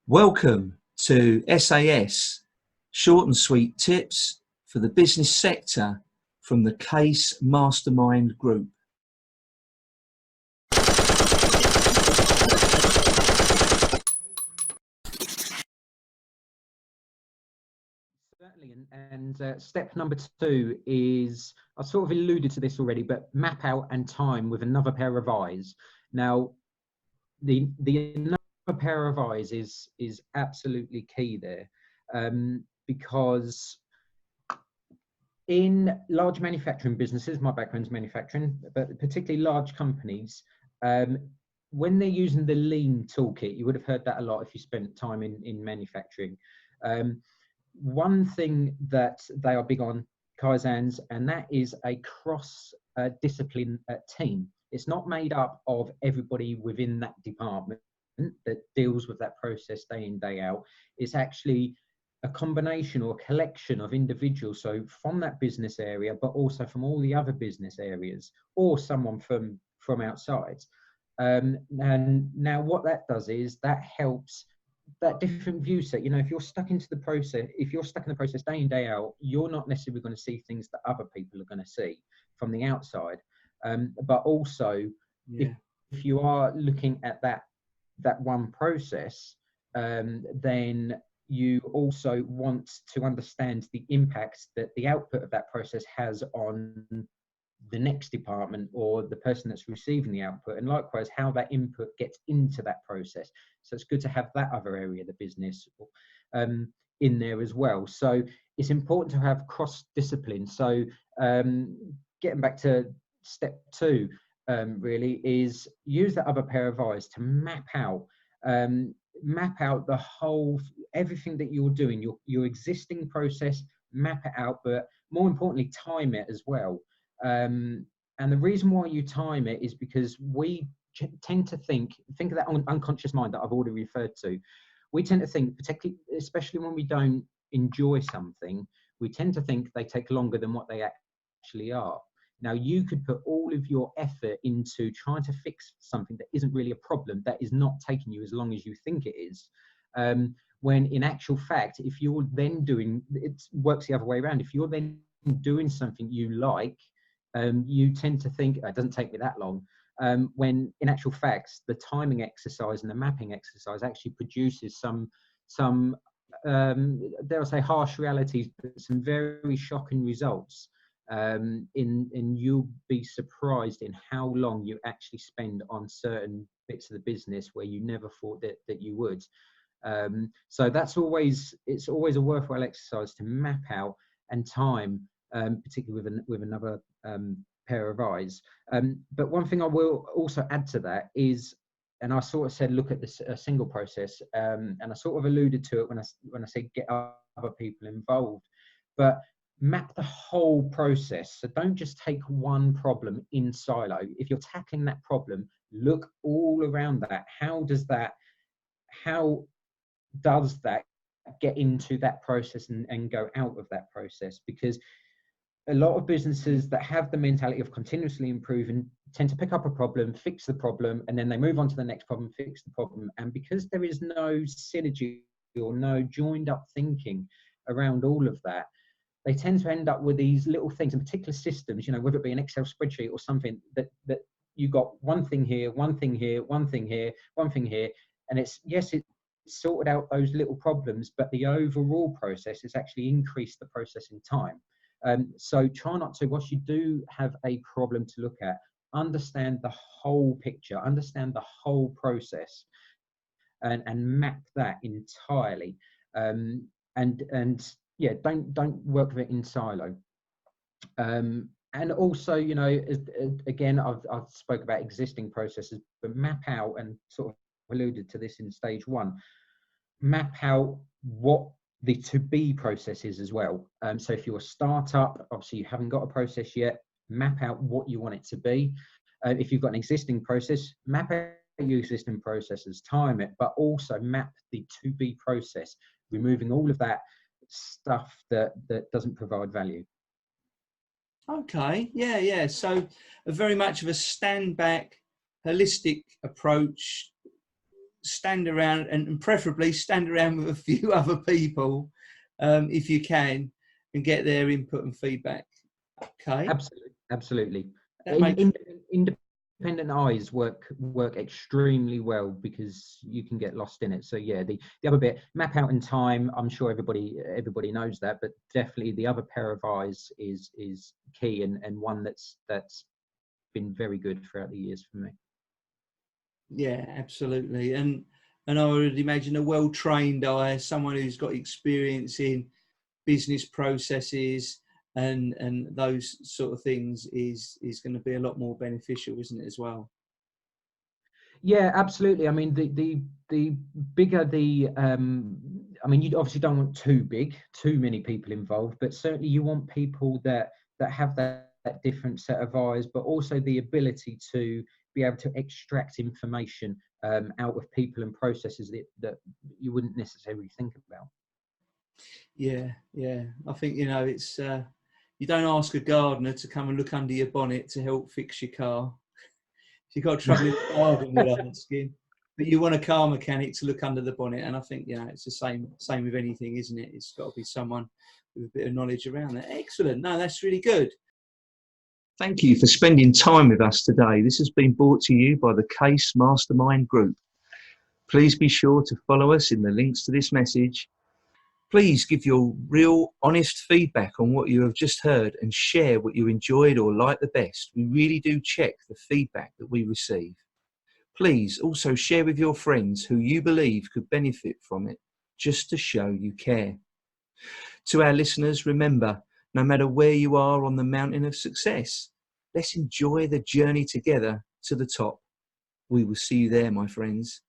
Welcome to SAS, short and sweet tips for the business sector from the Case Mastermind Group. Certainly, and step number 2 is, I sort of alluded to this already, but map out and time with another pair of eyes. Now, the another pair of eyes is absolutely key there, because in large manufacturing businesses, my background's manufacturing, but particularly large companies, when they're using the lean toolkit, you would have heard that a lot if you spent time in manufacturing. One thing that they are big on, Kaizens, and that is a cross-discipline team. It's not made up of everybody within that department that deals with that process day in, day out. It's actually a combination or a collection of individuals, so from that business area, but also from all the other business areas, or someone from outside. And now what that does is that helps that different view set. You know, if you're stuck into the process, if you're stuck in the process day in, day out, you're not necessarily going to see things that other people are going to see from the outside. But also, if you are looking at that one process, then you also want to understand the impacts that the output of that process has on the next department or the person that's receiving the output, and likewise how that input gets into that process. So it's good to have that other area of the business in there as well. So it's important to have cross-discipline. So getting back to step 2, really is use that other pair of eyes to map out the whole, everything that you're doing, your existing process, map it out, but more importantly, time it as well. And the reason why you time it is because we tend to think of that unconscious mind that I've already referred to. We tend to think, particularly, especially when we don't enjoy something, we tend to think they take longer than what they actually are. Now, you could put all of your effort into trying to fix something that isn't really a problem, that is not taking you as long as you think it is. When in actual fact, if you're then doing, it works the other way around. If you're then doing something you like, you tend to think it doesn't take me that long. When in actual fact, the timing exercise and the mapping exercise actually produces some dare I say harsh realities, but some very shocking results. And you'll be surprised in how long you actually spend on certain bits of the business where you never thought that you would. So it's always a worthwhile exercise to map out and time, particularly with another pair of eyes. But one thing I will also add to that is, and I sort of said, look at this a single process, and I sort of alluded to it when I said get other people involved, but map the whole process. So don't just take one problem in silo. If you're tackling that problem, look all around that. How does that get into that process and go out of that process? Because a lot of businesses that have the mentality of continuously improving tend to pick up a problem, fix the problem, and then they move on to the next problem, fix the problem. And because there is no synergy or no joined up thinking around all of that, they tend to end up with these little things in particular systems, you know, whether it be an Excel spreadsheet or something, that you got one thing here, one thing here, one thing here, one thing here. And it's sorted out those little problems, but the overall process has actually increased the processing time. So try not to, once you do have a problem to look at, understand the whole picture, understand the whole process, and map that entirely. And yeah, don't work with it in silo. And also, you know, again, I've spoke about existing processes, but map out, and sort of alluded to this in stage 1, map out what the to-be process is as well. So if you're a startup, obviously you haven't got a process yet, map out what you want it to be. If you've got an existing process, map out your existing processes, time it, but also map the to-be process, removing all of that stuff that doesn't provide value. Okay, yeah. So very much of a stand back, holistic approach, stand around, and preferably stand around with a few other people if you can, and get their input and feedback. Okay. Absolutely. That makes Independent eyes work extremely well because you can get lost in it. So yeah, the other bit, map out in time. I'm sure everybody knows that, but definitely the other pair of eyes is key, and one that's been very good throughout the years for me. Yeah, absolutely. And I would imagine a well-trained eye, someone who's got experience in business processes and those sort of things is going to be a lot more beneficial, isn't it, as well? Yeah, absolutely. I mean, the bigger the, I mean, you obviously don't want too many people involved, but certainly you want people that have that different set of eyes, but also the ability to be able to extract information out of people and processes that you wouldn't necessarily think about. Yeah. I think, it's you don't ask a gardener to come and look under your bonnet to help fix your car. If you've got trouble in the garden, you're asking. But you want a car mechanic to look under the bonnet, and I think it's the same with anything, isn't it? It's got to be someone with a bit of knowledge around that. Excellent. No, that's really good. Thank you for spending time with us today. This has been brought to you by the Case Mastermind Group. Please be sure to follow us in the links to this message. Please give your real, honest feedback on what you have just heard and share what you enjoyed or liked the best. We really do check the feedback that we receive. Please also share with your friends who you believe could benefit from it, just to show you care. To our listeners, remember, no matter where you are on the mountain of success, let's enjoy the journey together to the top. We will see you there, my friends.